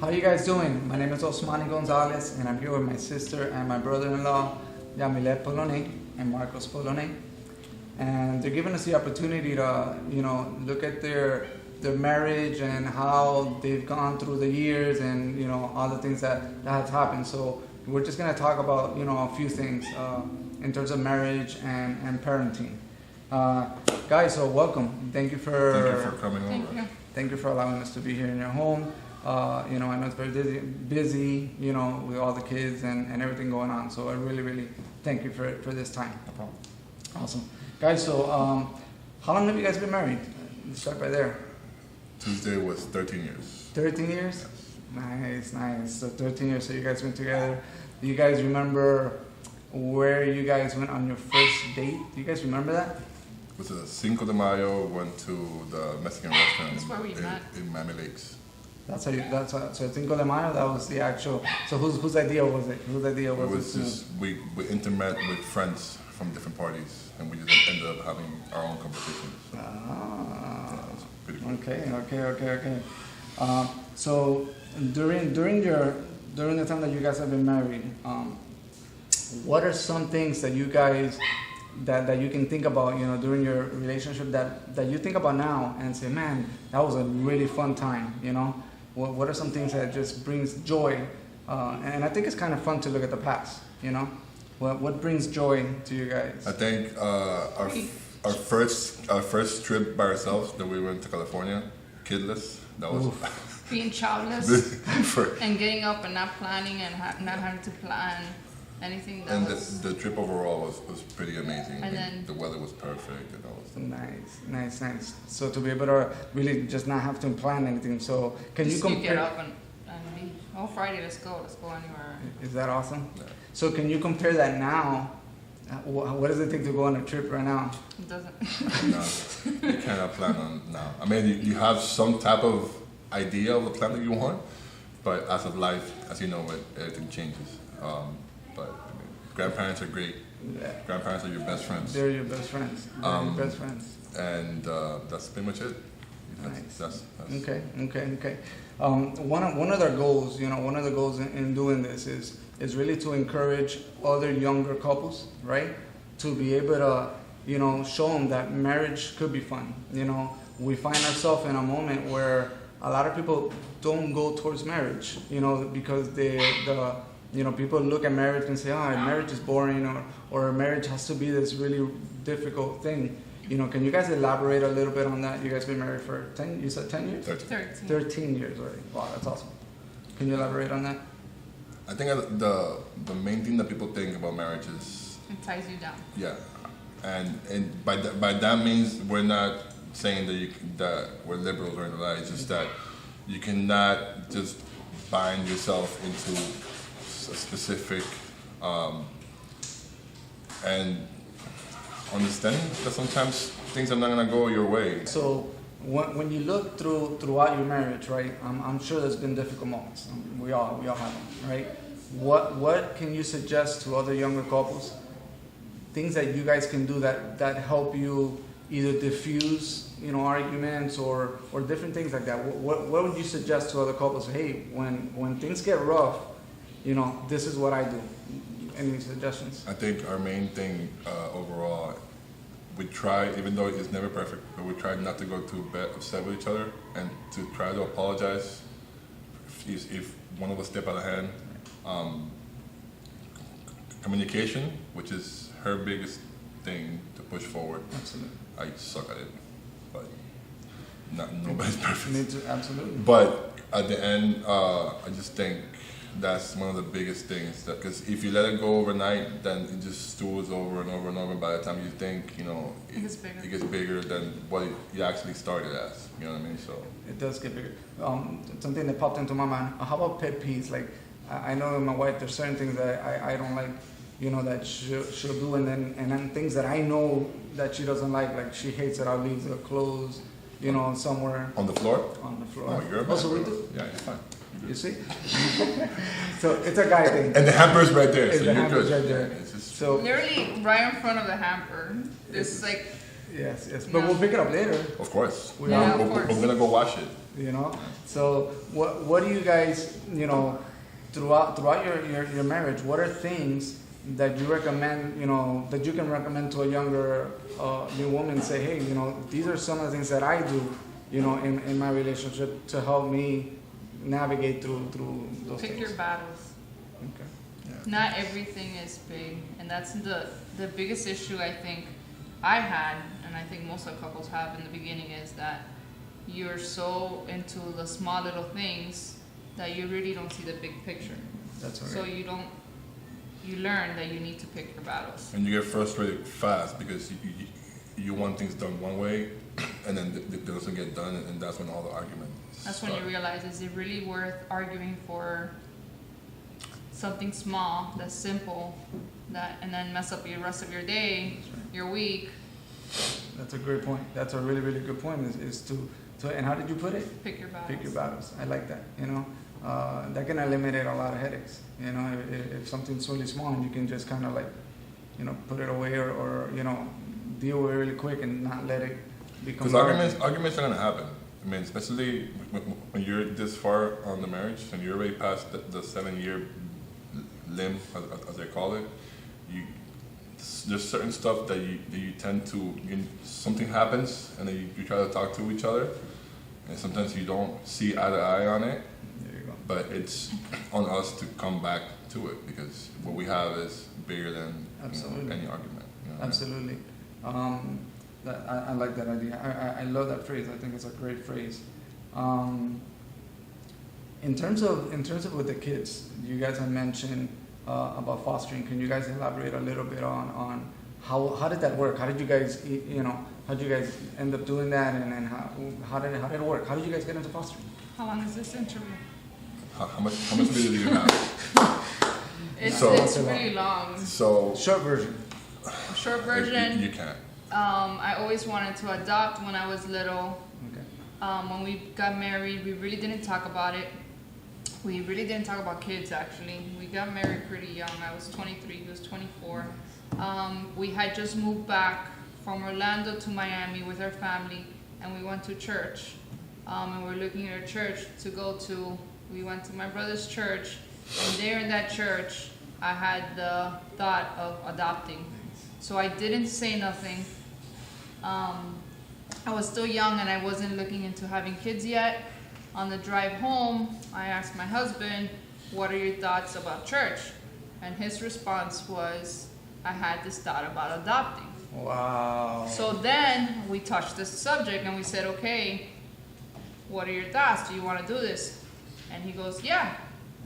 How you guys doing? My name is Osmani Gonzalez, and I'm here with my sister and my brother-in-law, Yamilet Polone and Marcos Polone. And they're giving us the opportunity to, look at their marriage and how they've gone through the years and, all the things that have happened. So we're just going to talk about, a few things in terms of marriage and parenting. Guys, so welcome. Thank you for coming over. Thank you for allowing us to be here in your home. I know it's very busy, with all the kids and everything going on. So I really thank you for this time. No problem. Awesome. Guys, so how long have you guys been married? Let's start by there. Tuesday was 13 years. 13 years? Nice. So 13 years, so you guys been together. Do you guys remember where you guys went on your first date? Do you guys remember that? It was a Cinco de Mayo, went to the Mexican restaurant That's where we met. in Miami Lakes. So Cinco de Mayo, that was the actual, so whose idea was it? Whose idea was it? It was just, we intermet with friends from different parties, and we just ended up having our own conversations. So, Ah, it was pretty cool. okay. So during the time that you guys have been married, what are some things that you guys that you can think about, during your relationship that you think about now and say, man, that was a really fun time, What are some things that just brings joy? And I think it's kind of fun to look at the past, What brings joy to you guys? I think our first trip by ourselves that we went to California, kidless, that was Being childless and getting up and not planning and not having to plan anything. And the trip overall was pretty amazing. And then the weather was perfect and all that. Nice. So to be able to really just not have to plan anything. So can you compare? Get up and leave. Oh, Friday, let's go anywhere. Is that awesome? Yeah. So can you compare that now? What does it take to go on a trip right now? It doesn't. No, you cannot plan on now. I mean, you have some type of idea of the plan that you want, but as of life, as you know, everything changes. But I mean, grandparents are great. Yeah. Grandparents are your best friends. They're your best friends. And that's pretty much it. Nice. That's Okay. One of their goals, one of the goals in doing this is really to encourage other younger couples, right? To be able to, show them that marriage could be fun. We find ourselves in a moment where a lot of people don't go towards marriage, because people look at marriage and say, marriage is boring, or marriage has to be this really difficult thing. Can you guys elaborate a little bit on that? You guys been married for 10 years? 13 years already. Wow, that's awesome. Can you elaborate on that? I think the main thing that people think about marriage is It ties you down. yeah, and by that means we're not saying that we're liberals or anything like that. It's just that you cannot just bind yourself into a specific and understanding that sometimes things are not gonna go your way. So when you look throughout your marriage, right? I'm sure there's been difficult moments. We all have them, right? What can you suggest to other younger couples? Things that you guys can do that help you either diffuse, arguments or different things like that. What would you suggest to other couples? Hey, when things get rough, this is what I do. Any suggestions? I think our main thing overall, we try, even though it's never perfect, but we try not to go to bed upset with each other and to try to apologize if one of us step out of hand. Communication, which is her biggest thing to push forward. Absolutely. I suck at it, but nobody's perfect. Me too, absolutely. But at the end, I just think that's one of the biggest things. Because if you let it go overnight, then it just stools over and over and over. By the time you think, it gets bigger than what you actually started as. You know what I mean? So it does get bigger. Something that popped into my mind. How about pet peeves? Like I know my wife. There's certain things that I don't like. That she'll do, and then things that I know that she doesn't like. Like she hates that I'll leave the clothes, somewhere on the floor. On the floor. Oh, you're a bad so we girl. do. Yeah, it's fine. You see? So it's a guy thing. And the hamper's right there, so the you're hamper's good. right there. It's just, Literally right in front of the hamper. It's like Yes, yes. But we'll pick it up later. Of course. We're gonna go wash it. You know. So what do you guys, you know, throughout your marriage, what are things that you recommend, you know, that you can recommend to a younger new woman? Say, hey, you know, these are some of the things that I do, you know, in my relationship to help me navigate through those Pick things. your battles. Okay. Yeah. Not everything is big, and that's the biggest issue I think I had, and I think most of couples have in the beginning, is that you're so into the small little things that you really don't see the big picture. That's all So right. you learn that you need to pick your battles. And you get frustrated fast because you want things done one way, and then it doesn't get done, and that's when all the arguments That's when you realize, is it really worth arguing for something small, that's simple, and then mess up your rest of your day, your week? That's a great point. That's a really, really good point. Is to and how did you put it? Pick your battles. Pick your battles. I like that. You know, that can eliminate a lot of headaches. You know, if something's really small and you can just kind of like, you know, put it away or you know, deal with it really quick and not let it become. Because arguments are gonna happen. I mean, especially when you're this far on the marriage and you're already past the 7-year limb, as they call it. There's certain stuff that you tend to, something happens and then you try to talk to each other, and sometimes you don't see eye to eye on it. There you go. But it's on us to come back to it because what we have is bigger than any argument. You know? Absolutely. I like that idea. I love that phrase. I think it's a great phrase. In terms of with the kids, you guys have mentioned about fostering. Can you guys elaborate a little bit on how did that work? How did you guys how did you guys end up doing that, and then how did it work? How did you guys get into fostering? How long is this interview? How much video do you have? It's really long. So Short version. Short version. You can't. I always wanted to adopt when I was little. Okay. When we got married, we really didn't talk about it. We really didn't talk about kids, actually. We got married pretty young. I was 23, he was 24. We had just moved back from Orlando to Miami with our family, and we went to church. And we're looking at a church to go to. We went to my brother's church, and there in that church, I had the thought of adopting. So I didn't say nothing. I was still young and I wasn't looking into having kids yet. On the drive home, I asked my husband, what are your thoughts about church? And his response was, I had this thought about adopting. Wow. So then we touched this subject and we said, okay, what are your thoughts? Do you want to do this? And he goes, yeah,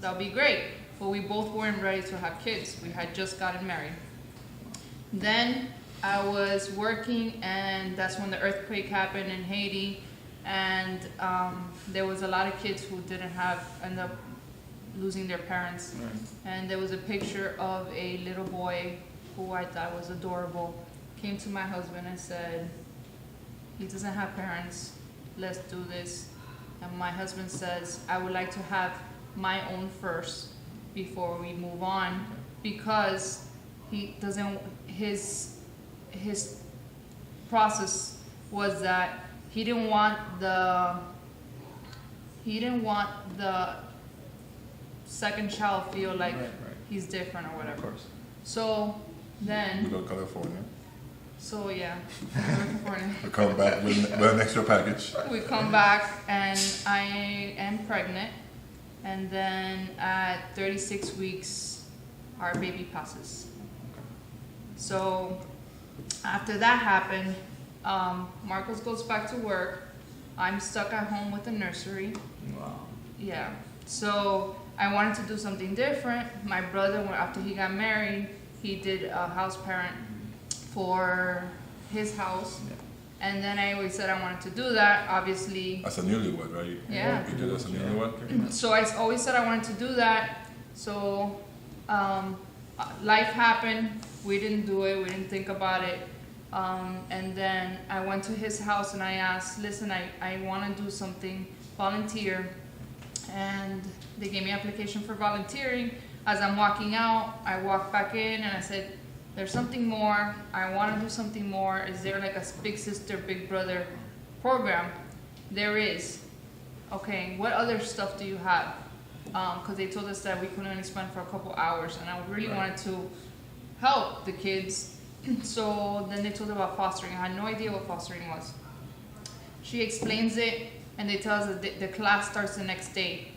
that'll be great. But we both weren't ready to have kids. We had just gotten married. Then I was working, and that's when the earthquake happened in Haiti. And there was a lot of kids who end up losing their parents. Right. And there was a picture of a little boy who I thought was adorable. Came to my husband and said, he doesn't have parents, let's do this. And my husband says, I would like to have my own first before we move on, because he doesn't, his process was that he didn't want the second child feel like Right. he's different or Of whatever. course. So We then, go to California. so yeah, We come back with an extra package. we come back and I am pregnant, and then at 36 weeks, our baby passes. So after that happened, Marcos goes back to work. I'm stuck at home with the nursery. Wow. Yeah. So I wanted to do something different. My brother, after he got married, he did a house parent for his house. Yeah. And then I always said I wanted to do that, obviously. As a newlywed, right? Yeah. You did as a newlywed? So I always said I wanted to do that. So life happened. We didn't do it. We didn't think about it. And then I went to his house and I asked, listen, I want to do something, volunteer. And they gave me an application for volunteering. As I'm walking out, I walked back in and I said, There's something more. I want to do something more. Is there like a big sister, big brother program? There is. Okay, what other stuff do you have? Because they told us that we could only spend for a couple hours, and I really wanted to help the kids. So then they told us about fostering. I had no idea what fostering was. She explains it, and they tell us that the class starts the next day.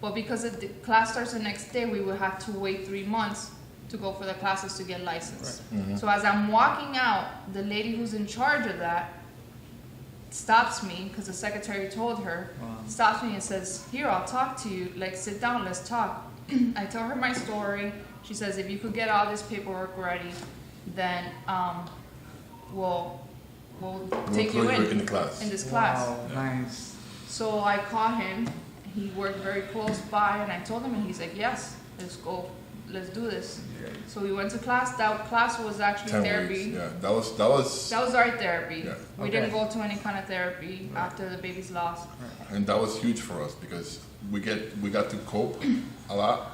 But because the class starts the next day, we would have to wait 3 months to go for the classes to get licensed. Right. Mm-hmm. So as I'm walking out, the lady who's in charge of that stops me, because the secretary told her, stops me and says, here, I'll talk to you, like, sit down, let's talk. I tell her my story. She says, if you could get all this paperwork ready, then we'll take you in the class. In this class. Wow, nice. So I caught him. He worked very close by, and I told him, and he's like, yes, let's go, let's do this. Yeah. So we went to class. That class was actually 10 therapy. weeks. Yeah, that was our therapy. Yeah. We Okay. didn't go to any kind of therapy after the baby's lost. and that was huge for us because we got to cope a lot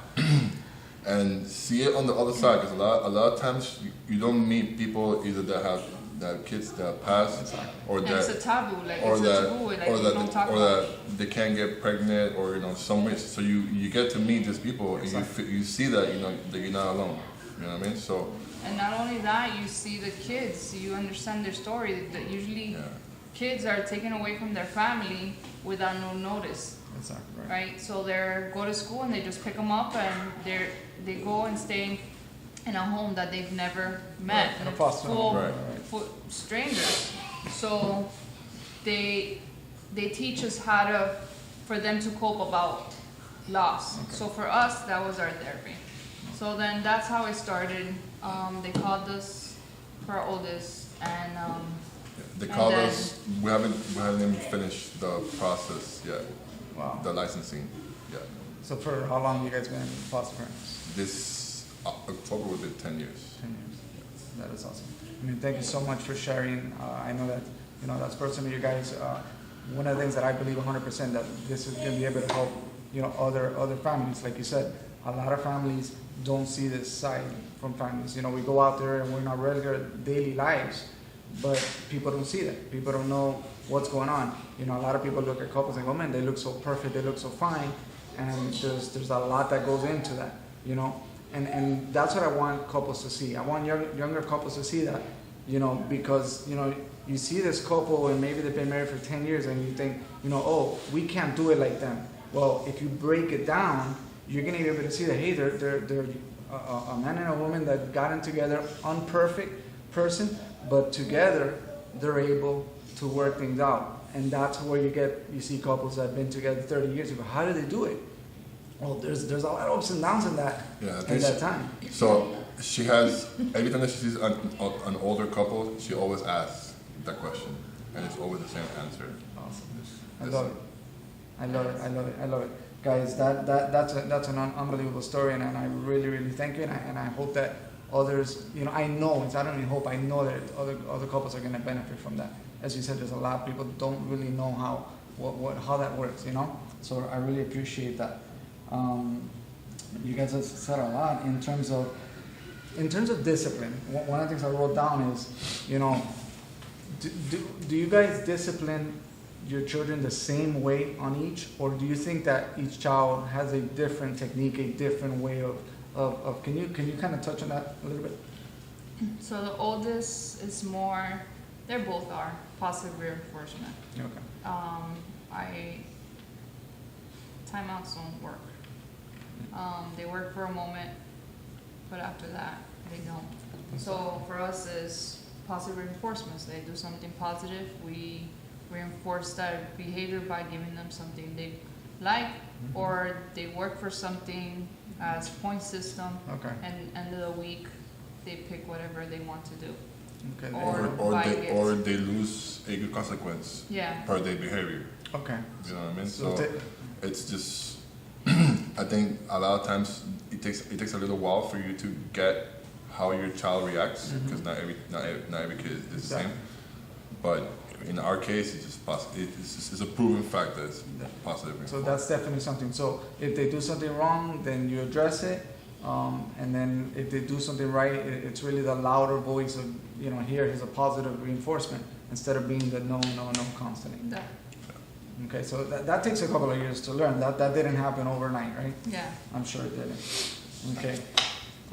and see it on the other side, because a lot of times you don't meet people either that have kids that pass or And that it's a taboo, like or it's a that taboo, like or you that don't talk or about. that they can't get pregnant, or some ways. So you get to meet these people and you see that that you're not alone. You know what I mean? So And not only that, you see the kids, you understand their story. That usually kids are taken away from their family without no notice. Exactly. Right? So they go to school and they just pick them up, and they go and stay in a home that they've never met, In a and foster home. Right. full strangers. So they teach us for them to cope about loss. Okay. So for us, that was our therapy. So then that's how it started. They called us for our oldest, and they And called then- us. We haven't even finished the process yet. Wow. The licensing. Yeah. So for how long have you guys been foster parents? This October will be 10 years. 10 years. That is awesome. I mean, thank you so much for sharing. I know that, that's personally, you guys, one of the things that I believe 100% that this is going to be able to help, other families. Like you said, a lot of families don't see this side from families. We go out there and we're in our regular daily lives, but people don't see that. People don't know what's going on. A lot of people look at couples and go, man, they look so perfect, they look so fine, and there's a lot that goes into that, And that's what I want couples to see. I want younger couples to see that, because, you see this couple and maybe they've been married for 10 years and you think, oh, we can't do it like them. Well, if you break it down, you're going to be able to see that, hey, they're a man and a woman that got in together, unperfect person, but together they're able to work things out. And that's where you see couples that have been together 30 years. You go, how do they do it? Well, there's a lot of ups and downs in that time. So she has, every time that she sees an older couple, she always asks that question, and it's always the same answer. Awesome. I love it. Guys, that's an unbelievable story, and I really, really thank you, and I hope that others, I know, I don't even hope, I know that other couples are going to benefit from that. As you said, there's a lot of people don't really know how that works, So I really appreciate that. You guys have said a lot in terms of discipline. One of the things I wrote down is, do you guys discipline your children the same way on each, or do you think that each child has a different technique, a different way of can you kind of touch on that a little bit? So the oldest is more, they both are positive reinforcement. Okay. Timeouts don't work. They work for a moment, but after that, they don't. So for us, is positive reinforcements. They do something positive, we reinforce that behavior by giving them something they like, or they work for something as point system. Okay. And end of the week, they pick whatever they want to do. Okay. Or they lose a good consequence per their behavior. Okay. You know what I mean? So it's just, I think a lot of times it takes a little while for you to get how your child reacts, because not every kid is the same. But in our case, it's just positive. It's a proven fact that it's positive. So that's definitely something. So if they do something wrong, then you address it, And then if they do something right, it's really the louder voice of, here is a positive reinforcement instead of being the no, no, no constantly. Yeah. Okay, so that takes a couple of years to learn. That didn't happen overnight, right? Yeah. I'm sure it didn't.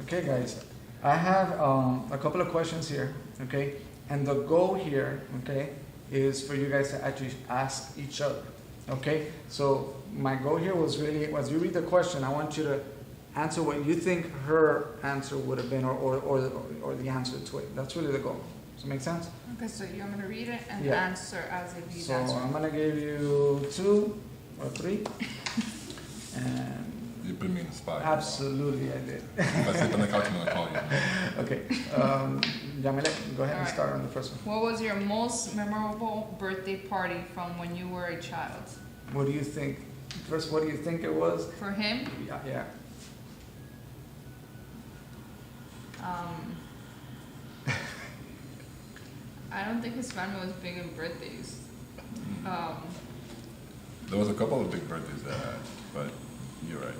Okay, guys. I have a couple of questions here, okay? And the goal here, okay, is for you guys to actually ask each other, okay? So my goal here was really, as you read the question, I want you to answer what you think her answer would have been, or the answer to it. That's really the goal. Does it make sense? Okay, so you're gonna read it and Yeah. answer as if you So answer. I'm gonna give you 2 or 3, and You put me in the spot. absolutely I did. If I sleep on the couch, I'm gonna call you. Okay, Yamile, go ahead and Alright. start on the first one. What was your most memorable birthday party from when you were a child? What do you think? First, what do you think it was? For him, Yeah. I don't think his family was big in birthdays. There was a couple of big birthdays I had, but you're right.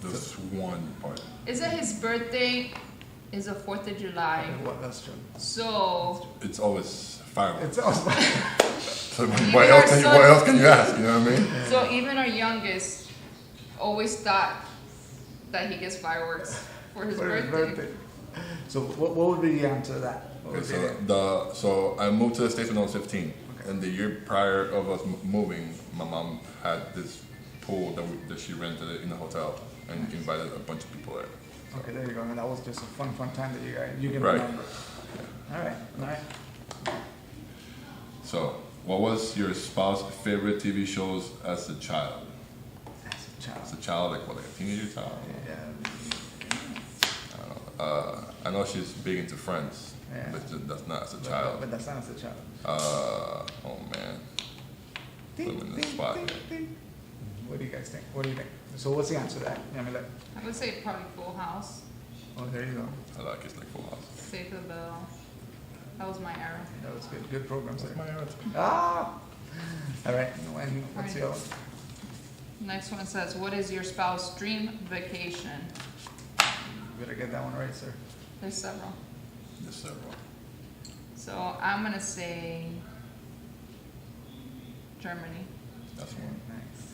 There's one part. Isn't his birthday is the 4th of July? Well, that's true. So It's always fireworks. It's also, So Even what our else son- can you ask? You know what I mean? So even our youngest always thought that he gets fireworks for his for his birthday. birthday. So what would be the answer to that? What Okay, would be the- so I moved to the States when I was 15. Okay. And the year prior of us moving, my mom had this pool that she rented in the hotel and invited a bunch of people there. Okay, there you go. And that was just a fun time that you can Right. remember. All right. So, what was your spouse's favorite TV shows as a child? As a child. As a child, like what, like a teenager child? Yeah. I don't know. I know she's big into Friends, Yeah. but that's not as a child. But that's not as a child. Oh man, put him in the spot. What do you guys think? So what's the answer to that? Yamile? I would say probably Full House, Oh, there you go. I like it's like Full House. Save the Bell. That was my era. That was good. Good programs That's there. my answer. Ah! All right. And what's the other one? Next one says, what is your spouse's dream vacation? You better get that one right, sir. There's several. Yes, several. So I'm gonna say Germany. That's one. Nice.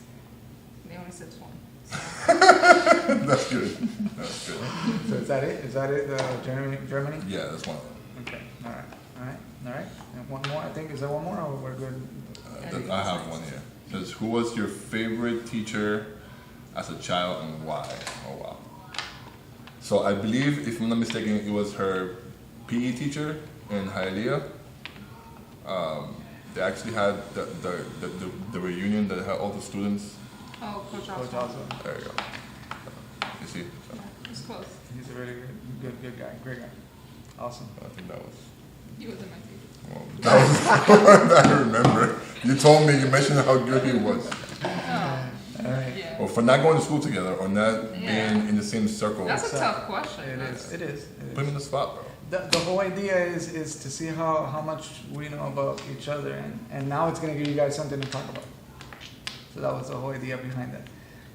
They only said one. That's good. That's good. So is that it? Is that it? Germany? Yeah, that's one. Okay. All right. And one more. I think is there one more, or we're good? I have one here. It says, who was your favorite teacher as a child and why? Oh wow. So I believe, if I'm not mistaken, it was her PE teacher in Hialeah. They actually had the reunion that had all the students. Oh, Coach Coach Osmani. Osmani. There you go. You see? So, Yeah, it's close. He's a really good guy. Great guy. Awesome. I think that was. He wasn't my teacher. Well, that was I remember. You told me, you mentioned how good he was. Oh, All right. yeah. Well, for not going to school together or not Yeah. being in the same circle, That's a tough question. It That's- is. It is. put him in the spot, bro. The whole idea is to see how much we know about each other, and now it's going to give you guys something to talk about. So that was the whole idea behind that.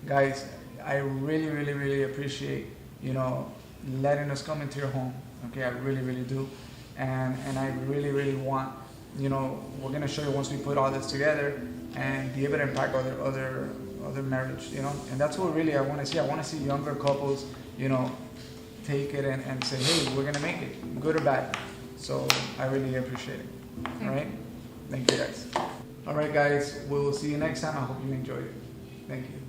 Guys, I really appreciate, letting us come into your home. Okay, I really do. And I really want, we're going to show you once we put all this together and be able to impact other marriage, and that's what really I want to see. I want to see younger couples, take it and say, hey, we're going to make it, good or bad. So I really appreciate it. All right? Thank you, guys. All right, guys, we'll see you next time. I hope you enjoyed it. Thank you.